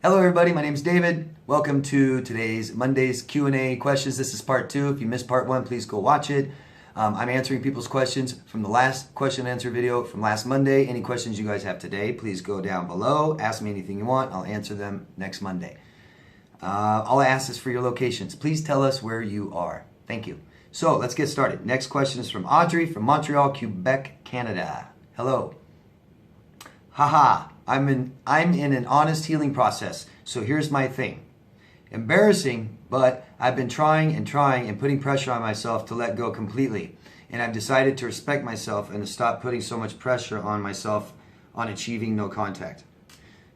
Hello everybody, my name is David. Welcome to today's Monday's Q&A questions. This is part 2. If you missed part 1, please go watch it. I'm answering people's questions from the last question and answer video from last Monday. Any questions you guys have today, please go down below. Ask me anything you want. I'll answer them next Monday. All I ask is for your locations. Please tell us where you are. Thank you. So let's get started. Next question is from Audrey from Montreal, Quebec, Canada. Hello. Haha, I'm in an honest healing process. So here's my thing. Embarrassing, but I've been trying and putting pressure on myself to let go completely. And I've decided to respect myself and to stop putting so much pressure on myself on achieving no contact.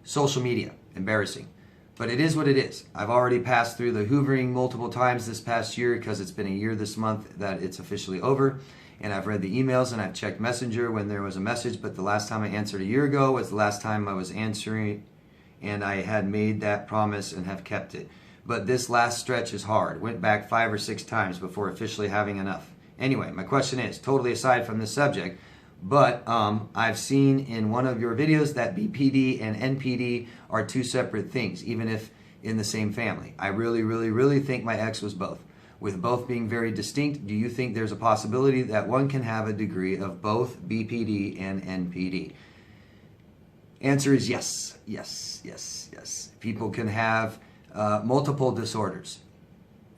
Social media, embarrassing. But it is what it is. I've already passed through the hoovering multiple times this past year because it's been a year this month that it's officially over. And I've read the emails and I've checked Messenger when there was a message, but the last time I answered a year ago was the last time I was answering, and I had made that promise and have kept it. But this last stretch is hard. Went back 5 or 6 times before officially having enough. Anyway, my question is, totally aside from this subject, but I've seen in one of your videos that BPD and NPD are 2 separate things, even if in the same family. I really think my ex was both. With both being very distinct, do you think there's a possibility that one can have a degree of both BPD and NPD? Answer is yes. People can have multiple disorders.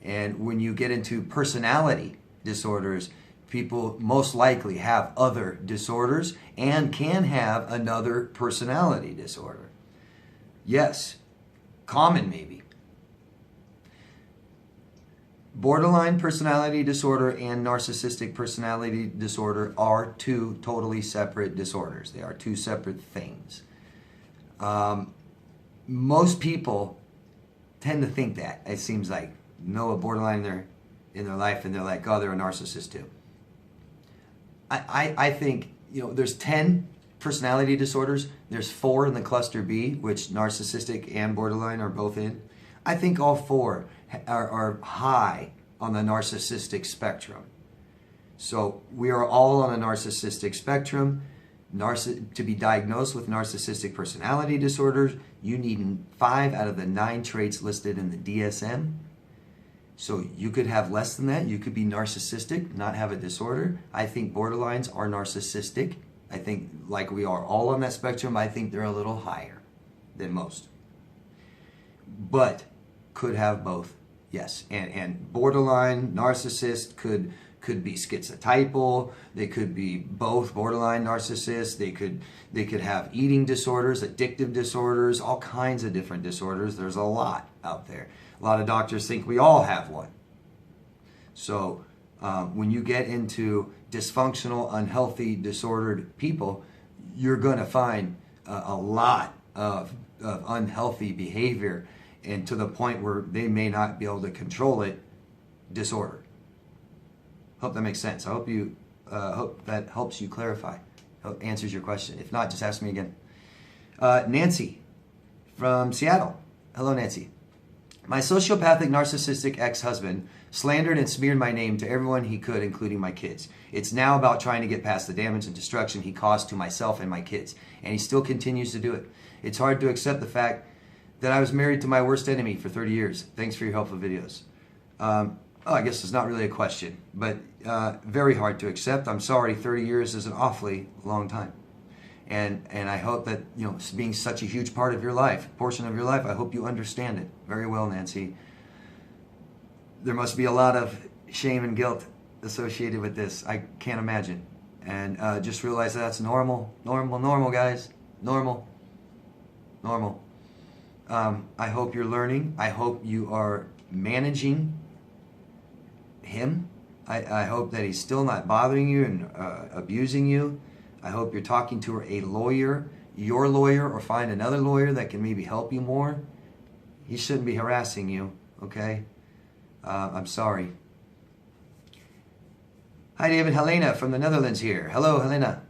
And when you get into personality disorders, people most likely have other disorders and can have another personality disorder. Yes, common maybe. Borderline personality disorder and narcissistic personality disorder are 2 totally separate disorders. They are 2 separate things. Most people tend to think that. It seems like know a borderline in their life and they're like, oh, they're a narcissist too. I think, there's 10 personality disorders. There's 4 in the cluster B, which narcissistic and borderline are both in. I think all 4 are high on the narcissistic spectrum. So we are all on a narcissistic spectrum. To be diagnosed with narcissistic personality disorders, you need 5 out of the 9 traits listed in the DSM. So you could have less than that. You could be narcissistic, not have a disorder. I think borderlines are narcissistic. I think like we are all on that spectrum, I think they're a little higher than most. But could have both, yes. And borderline narcissist could be schizotypal. They could be both borderline narcissists. They could have eating disorders, addictive disorders, all kinds of different disorders. There's a lot out there. A lot of doctors think we all have one. So when you get into dysfunctional, unhealthy, disordered people, you're going to find a lot of unhealthy behavior, and to the point where they may not be able to control it, disorder. Hope that makes sense. I hope that helps you clarify, answers your question. If not, just ask me again. Nancy from Seattle. Hello, Nancy. My sociopathic narcissistic ex-husband slandered and smeared my name to everyone he could, including my kids. It's now about trying to get past the damage and destruction he caused to myself and my kids, and he still continues to do it. It's hard to accept the fact that I was married to my worst enemy for 30 years. Thanks for your helpful videos. I guess it's not really a question, but very hard to accept. I'm sorry, 30 years is an awfully long time. And I hope that, being such a huge part of your life, portion of your life, I hope you understand it very well, Nancy. There must be a lot of shame and guilt associated with this. I can't imagine. And just realize that's normal, guys. Normal. I hope you're learning. I hope you are managing him. I hope that he's still not bothering you and abusing you. I hope you're talking to a lawyer, your lawyer, or find another lawyer that can maybe help you more. He shouldn't be harassing you, okay? I'm sorry. Hi, David. Helena from the Netherlands here. Hello, Helena.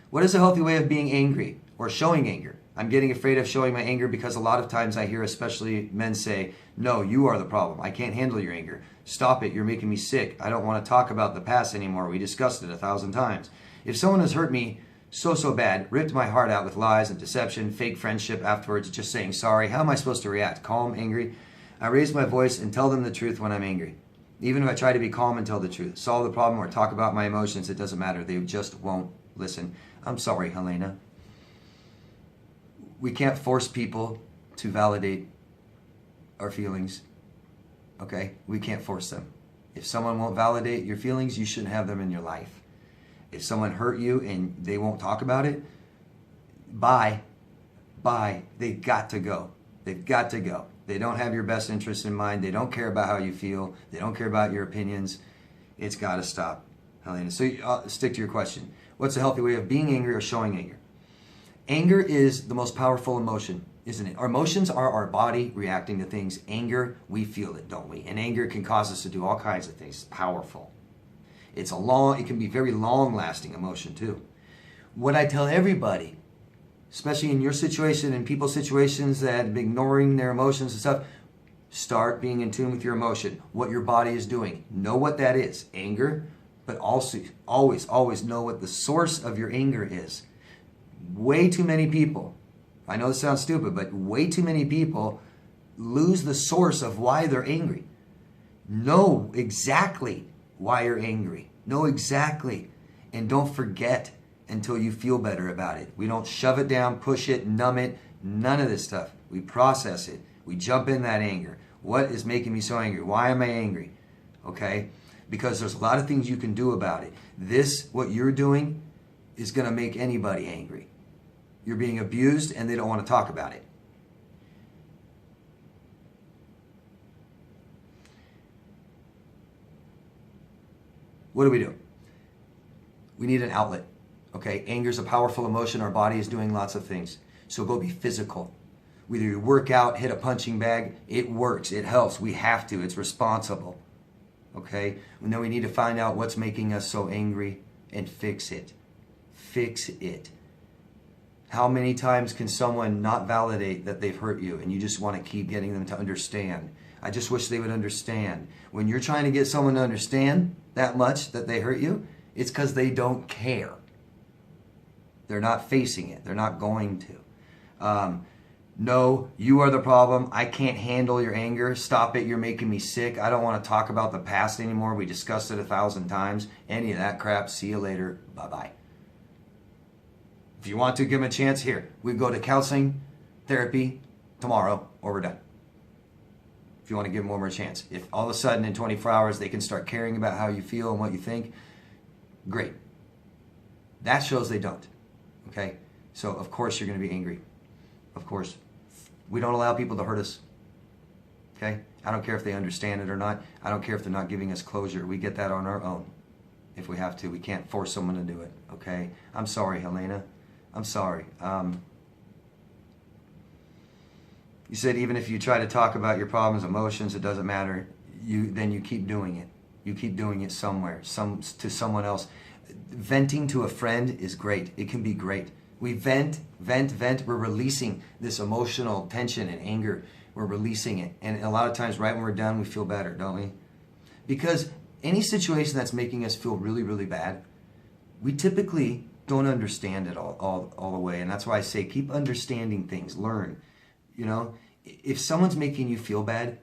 What is a healthy way of being angry or showing anger? I'm getting afraid of showing my anger because a lot of times I hear especially men say, no, you are the problem. I can't handle your anger. Stop it. You're making me sick. I don't want to talk about the past anymore. We discussed it 1,000 times. If someone has hurt me So bad. Ripped my heart out with lies and deception, fake friendship afterwards, just saying sorry. How am I supposed to react? Calm, angry? I raise my voice and tell them the truth when I'm angry. Even if I try to be calm and tell the truth, solve the problem or talk about my emotions, it doesn't matter. They just won't listen. I'm sorry, Helena. We can't force people to validate our feelings. Okay? We can't force them. If someone won't validate your feelings, you shouldn't have them in your life. If someone hurt you and they won't talk about it, bye. They've got to go. They've got to go. They don't have your best interest in mind. They don't care about how you feel. They don't care about your opinions. It's got to stop, Helena. So stick to your question. What's a healthy way of being angry or showing anger? Anger is the most powerful emotion, isn't it? Our emotions are our body reacting to things. Anger, we feel it, don't we? And anger can cause us to do all kinds of things. It's powerful. It can be very long-lasting emotion too. What I tell everybody, especially in your situation and people's situations that are ignoring their emotions and stuff, start being in tune with your emotion, what your body is doing. Know what that is, anger, but also always know what the source of your anger is. Way too many people, I know this sounds stupid, but way too many people lose the source of why they're angry. Know exactly why you're angry. Know exactly. And don't forget until you feel better about it. We don't shove it down, push it, numb it, none of this stuff. We process it. We jump in that anger. What is making me so angry? Why am I angry? Okay? Because there's a lot of things you can do about it. What you're doing, is going to make anybody angry. You're being abused and they don't want to talk about it. What do? We need an outlet. Okay? Anger is a powerful emotion. Our body is doing lots of things. So go be physical. Whether you work out, hit a punching bag, it works. It helps. We have to. It's responsible. Okay? And then we need to find out what's making us so angry and fix it. Fix it. How many times can someone not validate that they've hurt you and you just want to keep getting them to understand? I just wish they would understand. When you're trying to get someone to understand that much that they hurt you, it's because they don't care. They're not facing it. They're not going to. No, you are the problem. I can't handle your anger. Stop it. You're making me sick. I don't want to talk about the past anymore. We discussed it 1,000 times. Any of that crap. See you later. Bye-bye. If you want to give them a chance, here. We go to counseling, therapy, tomorrow, or we're done. If you want to give them one more chance. If all of a sudden in 24 hours they can start caring about how you feel and what you think, great. That shows they don't. Okay? So, of course, you're going to be angry. Of course. We don't allow people to hurt us. Okay? I don't care if they understand it or not. I don't care if they're not giving us closure. We get that on our own. If we have to. We can't force someone to do it. Okay? I'm sorry, Helena. I'm sorry. You said even if you try to talk about your problems, emotions, it doesn't matter. Then you keep doing it. You keep doing it somewhere, to someone else. Venting to a friend is great. It can be great. We vent. We're releasing this emotional tension and anger. We're releasing it. And a lot of times right when we're done, we feel better, don't we? Because any situation that's making us feel really, really bad, we typically don't understand it all the way. And that's why I say keep understanding things. Learn. You know, if someone's making you feel bad,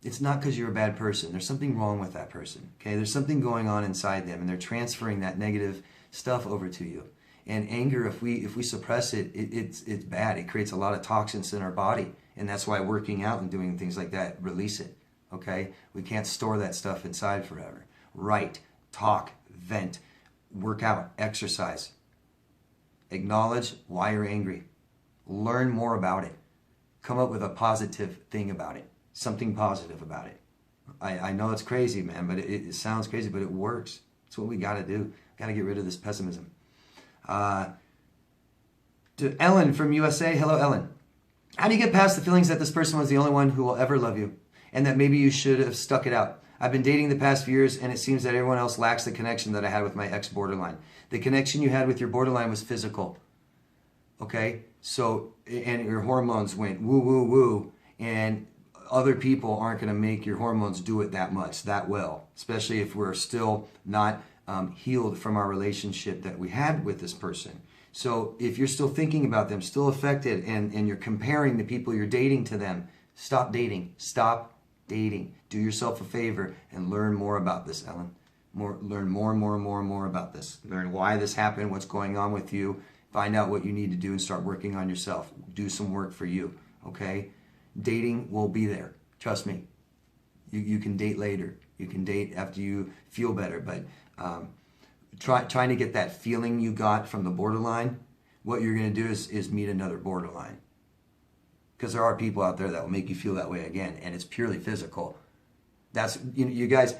it's not because you're a bad person. There's something wrong with that person. Okay? There's something going on inside them, and they're transferring that negative stuff over to you. And anger, if we suppress it, it's bad. It creates a lot of toxins in our body. And that's why working out and doing things like that, release it. Okay? We can't store that stuff inside forever. Write, talk, vent, work out, exercise. Acknowledge why you're angry. Learn more about it. Come up with a positive thing about it. Something positive about it. I know it's crazy, man, but it sounds crazy, but it works. It's what we got to do. Got to get rid of this pessimism. To Ellen from USA. Hello, Ellen. How do you get past the feelings that this person was the only one who will ever love you and that maybe you should have stuck it out? I've been dating the past few years and it seems that everyone else lacks the connection that I had with my ex-borderline. The connection you had with your borderline was physical. Okay? So, and your hormones went woo, woo, woo, and other people aren't going to make your hormones do it that much, that well, especially if we're still not healed from our relationship that we had with this person. So if you're still thinking about them, still affected, and you're comparing the people you're dating to them, stop dating. Stop dating. Do yourself a favor and learn more about this, Ellen. Learn more and more and more and more about this. Learn why this happened, what's going on with you. Find out what you need to do and start working on yourself. Do some work for you, okay? Dating will be there. Trust me. You can date later. You can date after you feel better, but trying to get that feeling you got from the borderline, what you're going to do is meet another borderline. Because there are people out there that will make you feel that way again, and it's purely physical. That's, you guys,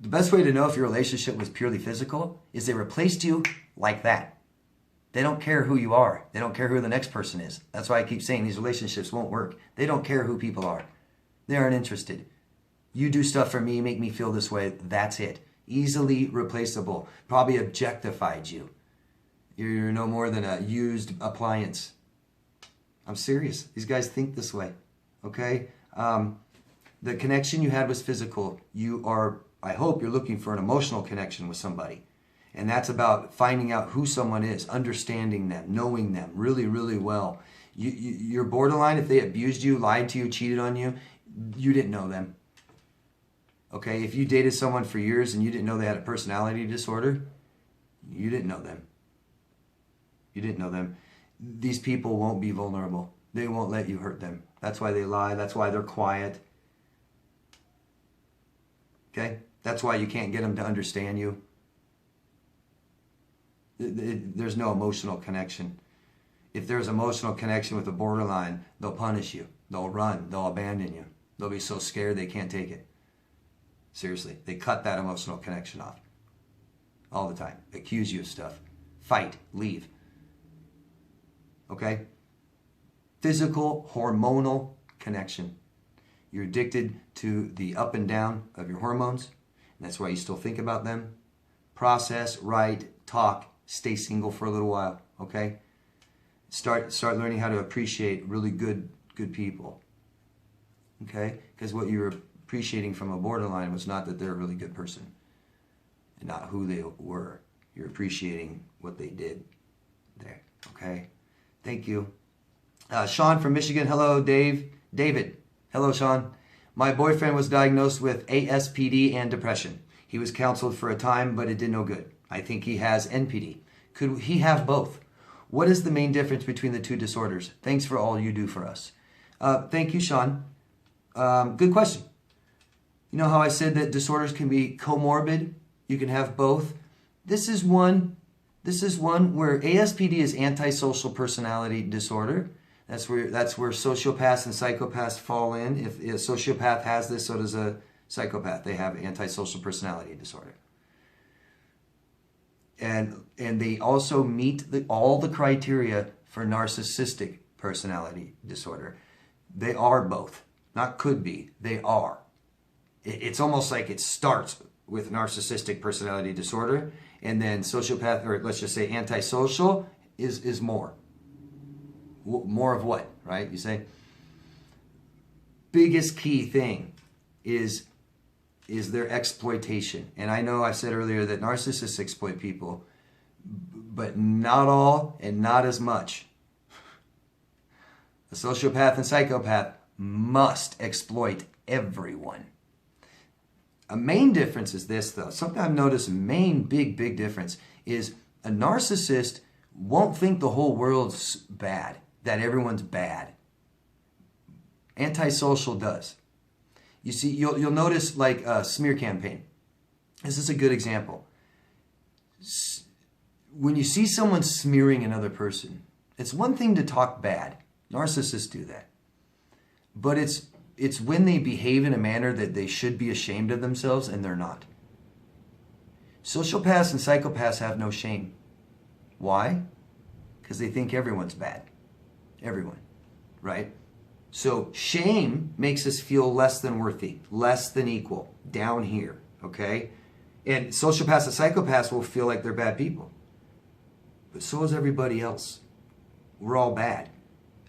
the best way to know if your relationship was purely physical is they replaced you like that. They don't care who you are. They don't care who the next person is. That's why I keep saying these relationships won't work. They don't care who people are. They aren't interested. You do stuff for me, make me feel this way, that's it. Easily replaceable. Probably objectified you. You're no more than a used appliance. I'm serious. These guys think this way. Okay? The connection you had was physical. I hope you're looking for an emotional connection with somebody. And that's about finding out who someone is, understanding them, knowing them really, really well. You're borderline. If they abused you, lied to you, cheated on you, you didn't know them. Okay, if you dated someone for years and you didn't know they had a personality disorder, you didn't know them. You didn't know them. These people won't be vulnerable. They won't let you hurt them. That's why they lie. That's why they're quiet. Okay? That's why you can't get them to understand you. There's no emotional connection. If there's emotional connection with a borderline, they'll punish you. They'll run. They'll abandon you. They'll be so scared they can't take it. Seriously, they cut that emotional connection off. All the time. Accuse you of stuff. Fight. Leave. Okay? Physical, hormonal connection. You're addicted to the up and down of your hormones. And that's why you still think about them. Process, write, talk. Stay single for a little while. Okay? Start learning how to appreciate really good people. Okay? Because what you're appreciating from a borderline was not that they're a really good person and not who they were. You're appreciating what they did there. Okay? Thank you. Sean from Michigan. Hello, David. Hello, Sean. My boyfriend was diagnosed with ASPD and depression. He was counseled for a time, but it did no good. I think he has NPD. Could he have both? What is the main difference between the two disorders? Thanks for all you do for us. Thank you, Sean. Good question. You know how I said that disorders can be comorbid? You can have both. This is one where ASPD is antisocial personality disorder. That's where sociopaths and psychopaths fall in. If a sociopath has this, so does a psychopath. They have antisocial personality disorder. And they also meet all the criteria for narcissistic personality disorder. They are both. Not could be. They are. It's almost like it starts with narcissistic personality disorder, and then sociopath, or let's just say antisocial, is more. More of what, right? You say? Biggest key thing is their exploitation. And I know I said earlier that narcissists exploit people, but not all and not as much. A sociopath and psychopath must exploit everyone. A main difference is this, though. Something I've noticed, a main big difference is a narcissist won't think the whole world's bad, that everyone's bad. Antisocial does. You see, you'll notice like a smear campaign. This is a good example. When you see someone smearing another person, it's one thing to talk bad. Narcissists do that. But it's when they behave in a manner that they should be ashamed of themselves and they're not. Sociopaths and psychopaths have no shame. Why? Because they think everyone's bad. Everyone. Right? So shame makes us feel less than worthy, less than equal, down here. Okay? And sociopaths and psychopaths will feel like they're bad people. But so is everybody else. We're all bad.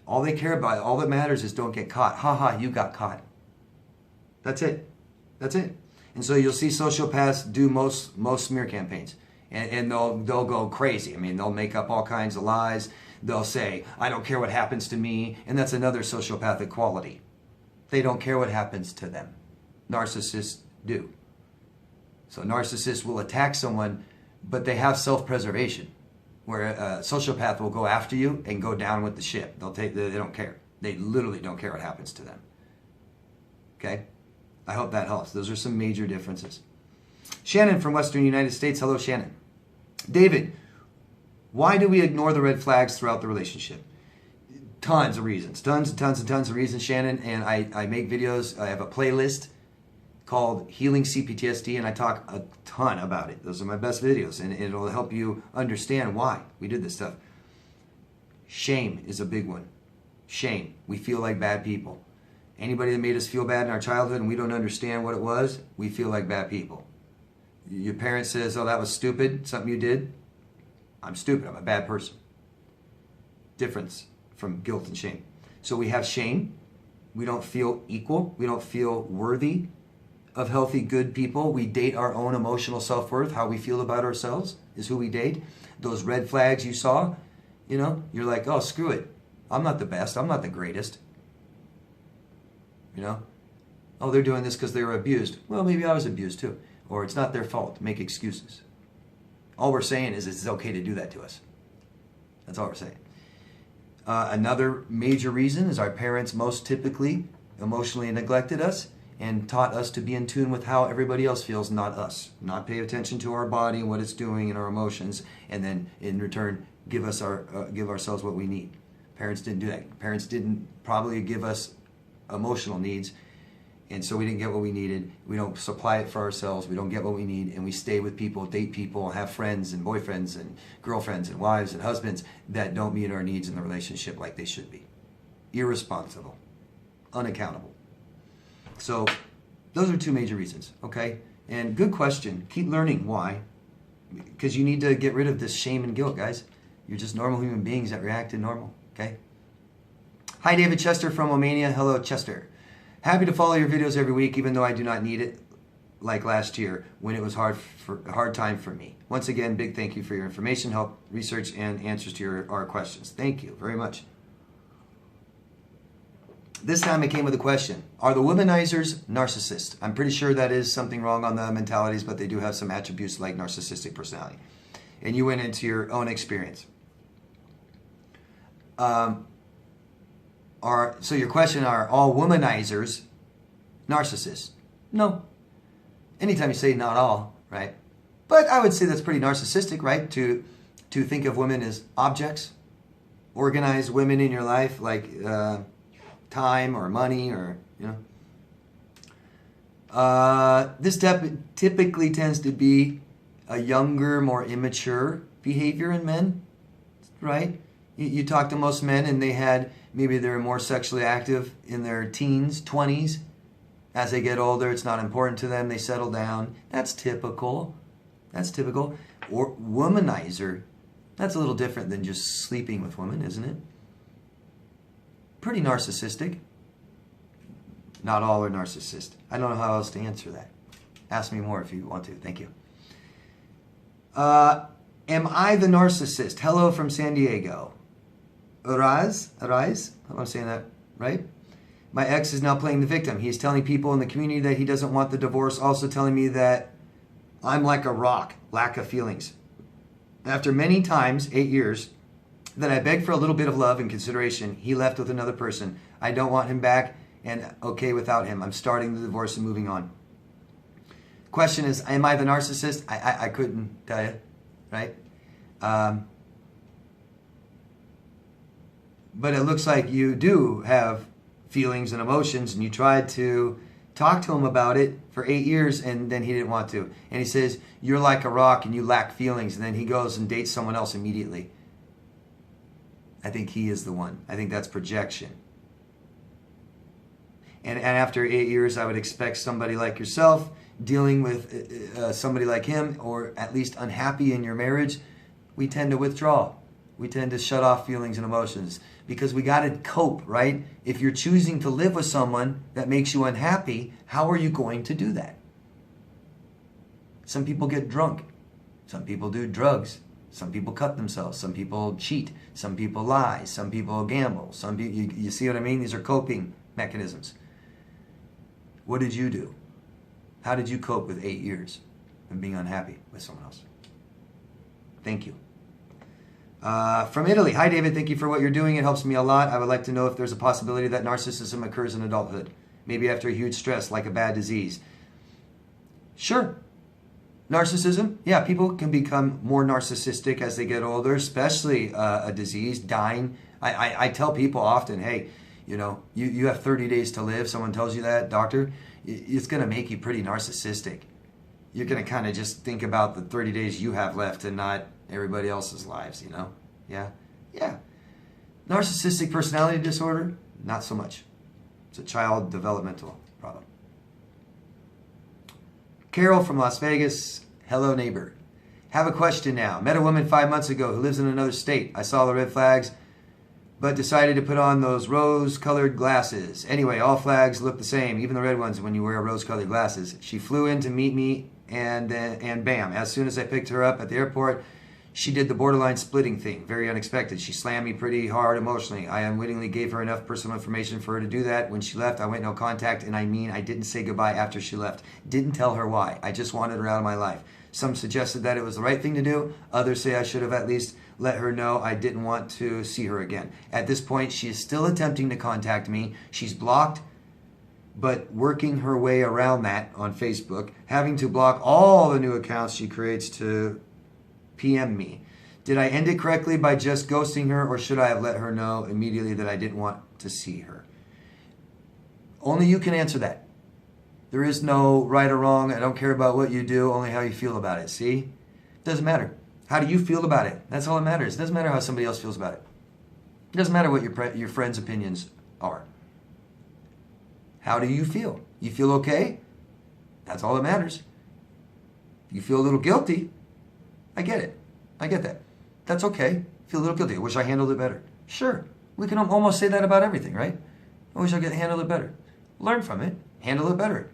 All they care about, all that matters is don't get caught. Ha ha, you got caught. That's it. That's it. And so you'll see sociopaths do most smear campaigns. And they'll go crazy. I mean, they'll make up all kinds of lies. They'll say, I don't care what happens to me. And that's another sociopathic quality. They don't care what happens to them. Narcissists do. So narcissists will attack someone, but they have self-preservation, where a sociopath will go after you and go down with the ship. They don't care. They literally don't care what happens to them. Okay? I hope that helps. Those are some major differences. Shannon from Western United States. Hello, Shannon. David, why do we ignore the red flags throughout the relationship? Tons of reasons. Tons and tons and tons of reasons, Shannon. And I make videos. I have a playlist called Healing CPTSD, and I talk a ton about it. Those are my best videos, and it'll help you understand why we did this stuff. Shame is a big one. Shame. We feel like bad people. Anybody that made us feel bad in our childhood and we don't understand what it was, we feel like bad people. Your parent says, oh, that was stupid, something you did. I'm stupid, I'm a bad person. Difference from guilt and shame. So we have shame. We don't feel equal. We don't feel worthy of healthy, good people. We date our own emotional self-worth. How we feel about ourselves is who we date. Those red flags you saw, you're like, oh, screw it. I'm not the best. I'm not the greatest. Oh, they're doing this because they were abused. Well, maybe I was abused too. Or it's not their fault. Make excuses. All we're saying is it's okay to do that to us. That's all we're saying. Another major reason is our parents most typically emotionally neglected us and taught us to be in tune with how everybody else feels, not us. Not pay attention to our body and what it's doing and our emotions, and then in return give ourselves what we need. Parents didn't do that. Parents didn't probably give us emotional needs, and so we didn't get what we needed. We don't supply it for ourselves. We don't get what we need, and we stay with people, date people, have friends and boyfriends and girlfriends and wives and husbands that don't meet our needs in the relationship like they should be. Irresponsible, unaccountable. So those are two major reasons, okay? And good question. Keep learning why, because you need to get rid of this shame and guilt, guys. You're just normal human beings that react to normal, okay? Hi, David Chester from Romania. Hello, Chester. Happy to follow your videos every week, even though I do not need it like last year when it was a hard time for me. Once again, big thank you for your information, help, research, and answers to our questions. Thank you very much. This time I came with a question. Are the womanizers narcissists? I'm pretty sure that is something wrong on the mentalities, but they do have some attributes like narcissistic personality. And you went into your own experience. So your question, are all womanizers narcissists? No. Anytime you say not all, right? But I would say that's pretty narcissistic, right? To think of women as objects. Organize women in your life like time or money or, this typically tends to be a younger, more immature behavior in men, right? You talk to most men and maybe they're more sexually active in their teens, 20s. As they get older, it's not important to them. They settle down. That's typical. That's typical. Or womanizer, that's a little different than just sleeping with women, isn't it? Pretty narcissistic. Not all are narcissists. I don't know how else to answer that. Ask me more if you want to. Thank you. Am I the narcissist? Hello from San Diego. Arise? I'm saying that right? My ex is now playing the victim. He is telling people in the community that he doesn't want the divorce, also telling me that I'm like a rock, lack of feelings. After many times, 8 years, that I begged for a little bit of love and consideration, he left with another person. I don't want him back and okay without him. I'm starting the divorce and moving on. Question is, am I the narcissist? I couldn't tell you, right? But it looks like you do have feelings and emotions, and you tried to talk to him about it for 8 years, and then he didn't want to. And he says, you're like a rock and you lack feelings, and then he goes and dates someone else immediately. I think he is the one. I think that's projection. And after 8 years, I would expect somebody like yourself dealing with somebody like him, or at least unhappy in your marriage, we tend to withdraw. We tend to shut off feelings and emotions because we got to cope, right? If you're choosing to live with someone that makes you unhappy, how are you going to do that? Some people get drunk. Some people do drugs. Some people cut themselves. Some people cheat. Some people lie. Some people gamble. Some people, you see what I mean? These are coping mechanisms. What did you do? How did you cope with 8 years of being unhappy with someone else? Thank you. From Italy. Hi, David. Thank you for what you're doing. It helps me a lot. I would like to know if there's a possibility that narcissism occurs in adulthood. Maybe after a huge stress, like a bad disease. Sure. Narcissism, yeah, people can become more narcissistic as they get older, especially a disease, dying. I tell people often, hey, you know, you have 30 days to live. Someone tells you that, doctor, it's going to make you pretty narcissistic. You're going to kind of just think about the 30 days you have left and not everybody else's lives, you know? Yeah? Yeah. Narcissistic personality disorder, not so much. It's a child developmental problem. Carol from Las Vegas. Hello, neighbor. Have a question now. Met a woman 5 months ago who lives in another state. I saw the red flags, but decided to put on those rose-colored glasses. Anyway, all flags look the same, even the red ones when you wear rose-colored glasses. She flew in to meet me, and bam, as soon as I picked her up at the airport, she did the borderline splitting thing. Very unexpected. She slammed me pretty hard emotionally. I unwittingly gave her enough personal information for her to do that. When she left, I went no contact, and I mean I didn't say goodbye after she left. Didn't tell her why. I just wanted her out of my life. Some suggested that it was the right thing to do. Others say I should have at least let her know I didn't want to see her again. At this point, she is still attempting to contact me. She's blocked, but working her way around that on Facebook, having to block all the new accounts she creates to PM me. Did I end it correctly by just ghosting her, or should I have let her know immediately that I didn't want to see her? Only you can answer that. There is no right or wrong. I don't care about what you do, only how you feel about it. See? It doesn't matter. How do you feel about it? That's all that matters. It doesn't matter how somebody else feels about it. It doesn't matter what your friends' opinions are. How do you feel? You feel okay? That's all that matters. You feel a little guilty? I get it. I get that. That's okay. Feel a little guilty. I wish I handled it better. Sure. We can almost say that about everything, right? I wish I could handle it better. Learn from it. Handle it better.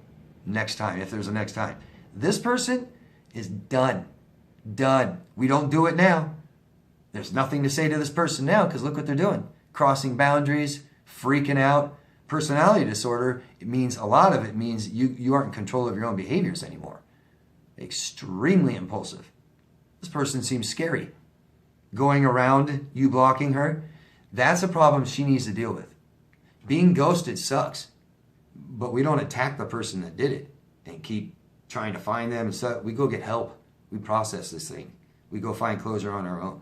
Next time, if there's a next time. This person is done. Done. We don't do it now. There's nothing to say to this person now because look what they're doing. Crossing boundaries, freaking out. Personality disorder, it means a lot of it means you aren't in control of your own behaviors anymore. Extremely impulsive. This person seems scary. Going around you blocking her, that's a problem she needs to deal with. Being ghosted sucks, but we don't attack the person that did it and keep trying to find them and stuff. We go get help. We process this thing. We go find closure on our own.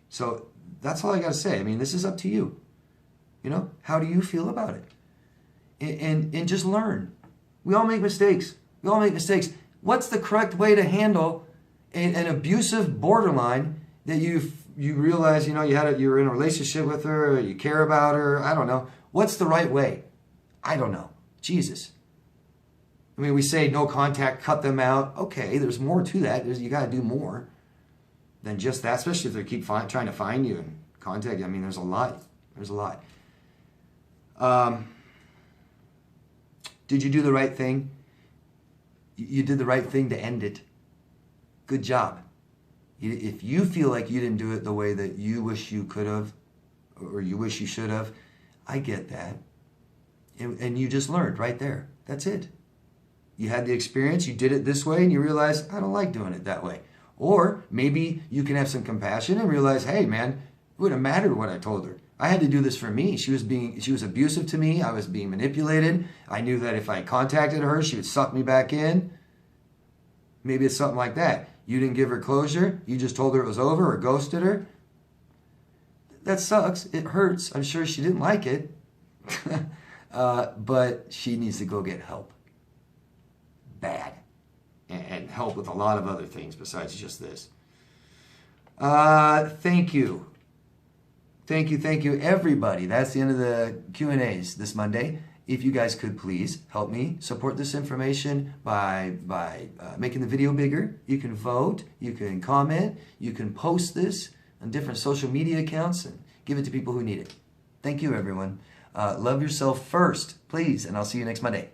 So that's all I got to say. I mean, this is up to you. You know, how do you feel about it? And just learn. We all make mistakes. We all make mistakes. What's the correct way to handle an abusive borderline that you realize, you know, you're in a relationship with her, or you care about her? I don't know. What's the right way? I don't know. Jesus. I mean, we say no contact, cut them out. Okay, there's more to that. You got to do more than just that, especially if they keep trying to find you and contact you. I mean, there's a lot. There's a lot. Did you do the right thing? You did the right thing to end it. Good job. If you feel like you didn't do it the way that you wish you could have, or you wish you should have, I get that. And you just learned right there. That's it. You had the experience, you did it this way, and you realize, I don't like doing it that way. Or maybe you can have some compassion and realize, hey man, it wouldn't have mattered what I told her. I had to do this for me. She was abusive to me. I was being manipulated. I knew that if I contacted her, she would suck me back in. Maybe it's something like that. You didn't give her closure. You just told her it was over or ghosted her. That sucks. It hurts. I'm sure she didn't like it. But she needs to go get help. Bad. And help with a lot of other things besides just this. Thank you. Thank you, everybody. That's the end of the Q&As this Monday. If you guys could please help me support this information by making the video bigger. You can vote, you can comment, you can post this on different social media accounts and give it to people who need it. Thank you, everyone. Love yourself first, please, and I'll see you next Monday.